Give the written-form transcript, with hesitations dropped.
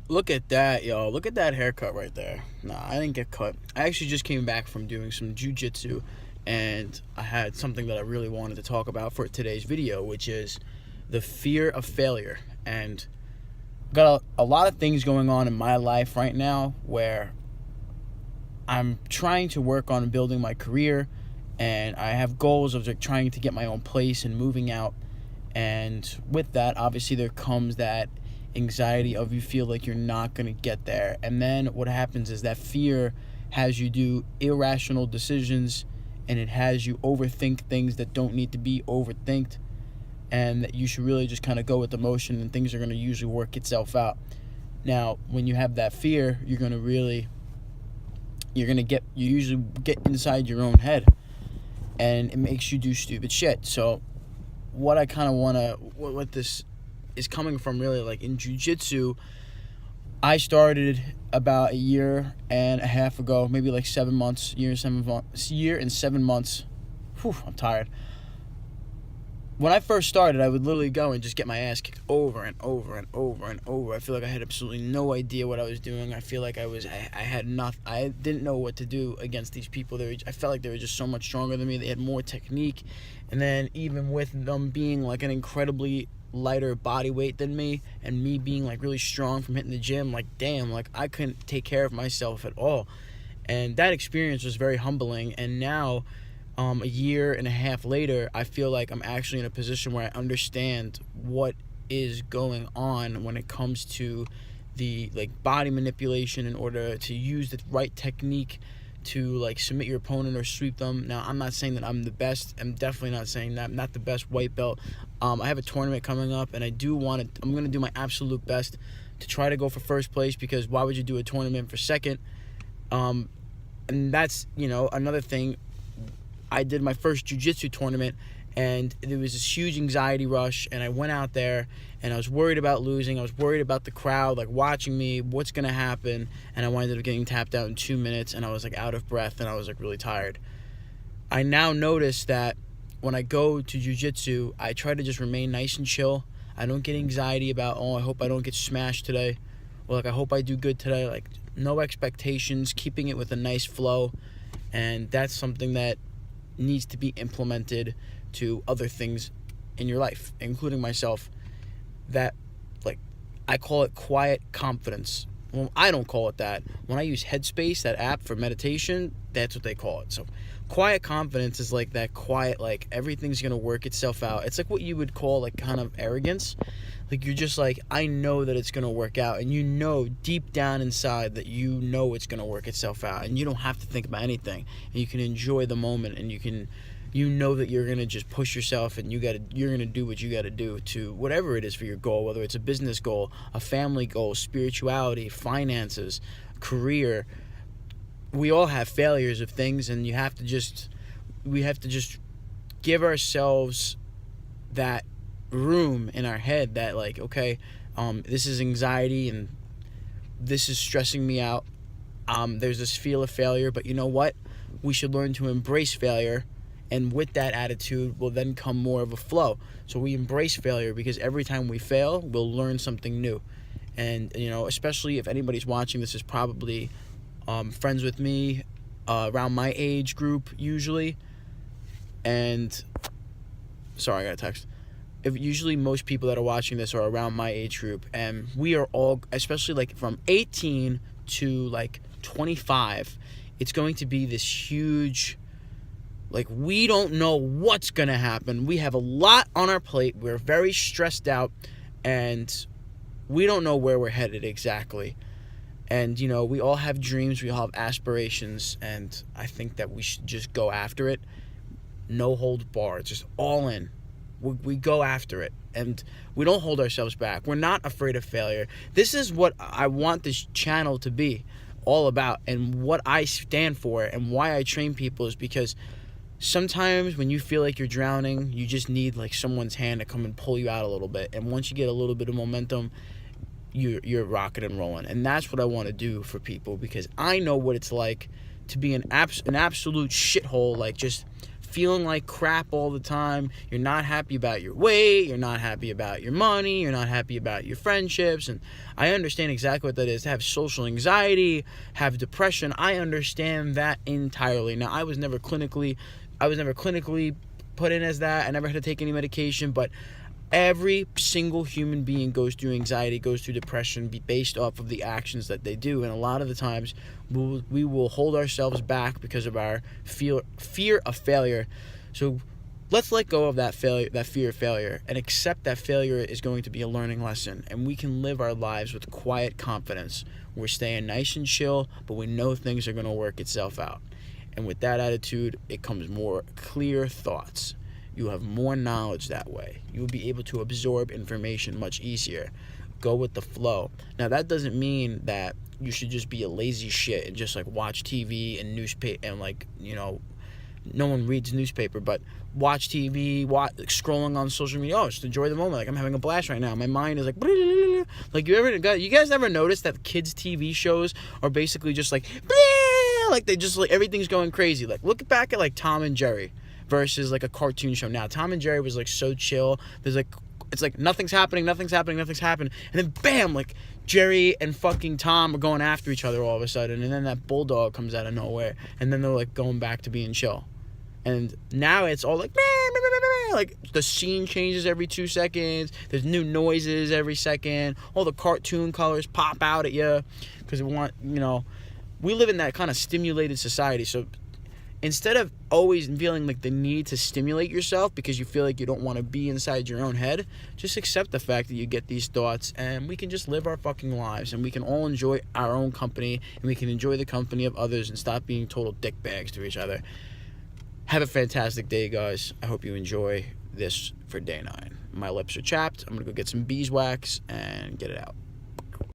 Look at that, yo. Look at that haircut right there. Nah, I didn't get cut. I actually just came back from doing some jujitsu, and I had something that I really wanted to talk about for today's video, which is the fear of failure. And got a lot of things going on in my life right now where I'm trying to work on building my career, and I have goals of trying to get my own place and moving out. And with that, obviously, there comes that anxiety of you feel like you're not going to get there. And then what happens is that fear has you do irrational decisions, and it has you overthink things that don't need to be overthinked, and that you should really just kind of go with the motion, and things are going to usually work itself out. Now, when you have that fear, you usually get inside your own head, and it makes you do stupid shit. So what I kind of want to, what this is coming from really, like in jiu-jitsu, I started about a year and a half ago, maybe like 7 months, year and 7 months. Whew, I'm tired. When I first started, I would literally go and just get my ass kicked over and over and over and over. I feel like I had absolutely no idea what I was doing. I feel like I didn't know what to do against these people. I felt like they were just so much stronger than me. They had more technique. And then even with them being like an incredibly lighter body weight than me, and me being like really strong from hitting the gym, like damn, like I couldn't take care of myself at all. And that experience was very humbling. And now, a year and a half later, I feel like I'm actually in a position where I understand what is going on when it comes to the like body manipulation in order to use the right technique to like submit your opponent or sweep them. Now, I'm not saying that I'm the best. I'm definitely not saying that. I'm not the best white belt. I have a tournament coming up, and I'm going to do my absolute best to try to go for first place, because why would you do a tournament for second? And that's, another thing. I did my first jiu-jitsu tournament, and there was this huge anxiety rush, and I went out there, and I was worried about losing. I was worried about the crowd, like, watching me, what's going to happen, and I ended up getting tapped out in 2 minutes, and I was, like, out of breath, and I was, like, really tired. I now notice that when I go to jiu-jitsu, I try to just remain nice and chill. I don't get anxiety about, I hope I don't get smashed today, or, like, I hope I do good today. Like, no expectations, keeping it with a nice flow, and that's something that needs to be implemented to other things in your life, including myself. That, like, I call it quiet confidence. Well, I don't call it that. When I use Headspace, that app for meditation, that's what they call it. So quiet confidence is like that quiet, like, everything's gonna work itself out. It's like what you would call like kind of arrogance. Like, you're just like, I know that it's gonna work out, and you know deep down inside that you know it's gonna work itself out, and you don't have to think about anything, and you can enjoy the moment, and you know that you're gonna just push yourself, and you're gonna do what you gotta do to whatever it is for your goal, whether it's a business goal, a family goal, spirituality, finances, career. We all have failures of things, and we have to just give ourselves that room in our head that, like, okay, this is anxiety, and this is stressing me out. There's this feel of failure, but you know what? We should learn to embrace failure, and with that attitude will then come more of a flow. So we embrace failure, because every time we fail, we'll learn something new. And, especially if anybody's watching, this is probably friends with me, around my age group usually. And sorry, I got a text. Usually most people that are watching this are around my age group, and we are all, especially like from 18 to like 25, it's going to be this huge, like, we don't know what's going to happen. We have a lot on our plate. We're very stressed out, and we don't know where we're headed exactly. And, we all have dreams, we all have aspirations, and I think that we should just go after it. No holds barred, just all in. We go after it, and we don't hold ourselves back. We're not afraid of failure. This is what I want this channel to be all about, and what I stand for, and why I train people is because sometimes when you feel like you're drowning, you just need like someone's hand to come and pull you out a little bit. And once you get a little bit of momentum, you're rocking and rolling. And that's what I want to do for people, because I know what it's like to be an absolute shithole, like just feeling like crap all the time. You're not happy about your weight. You're not happy about your money. You're not happy about your friendships. And I understand exactly what that is. To have social anxiety, have depression. I understand that entirely. Now, I was never clinically put in as that. I never had to take any medication, but every single human being goes through anxiety, goes through depression based off of the actions that they do. And a lot of the times we will hold ourselves back because of our fear of failure. So let's let go of that fear of failure, and accept that failure is going to be a learning lesson, and we can live our lives with quiet confidence. We're staying nice and chill, but we know things are going to work itself out. And with that attitude, it comes more clear thoughts. You have more knowledge that way. You will be able to absorb information much easier. Go with the flow. Now, that doesn't mean that you should just be a lazy shit and just like watch TV and newspaper and like, you know, no one reads newspaper, but watch TV, scrolling on social media. Oh, just enjoy the moment. Like, I'm having a blast right now. My mind is like, like you guys ever notice that kids' TV shows are basically just like, like they just like everything's going crazy. Like, look back at like Tom and Jerry versus like a cartoon show. Now, Tom and Jerry was like so chill. There's like, it's like nothing's happening, and then bam, like Jerry and fucking Tom are going after each other all of a sudden, and then that bulldog comes out of nowhere, and then they're like going back to being chill. And now it's all like the scene changes every 2 seconds. There's new noises every second. All the cartoon colors pop out at you because we live in that kind of stimulated society. So instead of always feeling like the need to stimulate yourself because you feel like you don't want to be inside your own head, just accept the fact that you get these thoughts, and we can just live our fucking lives, and we can all enjoy our own company, and we can enjoy the company of others and stop being total dickbags to each other. Have a fantastic day, guys. I hope you enjoy this for day 9. My lips are chapped. I'm going to go get some beeswax and get it out.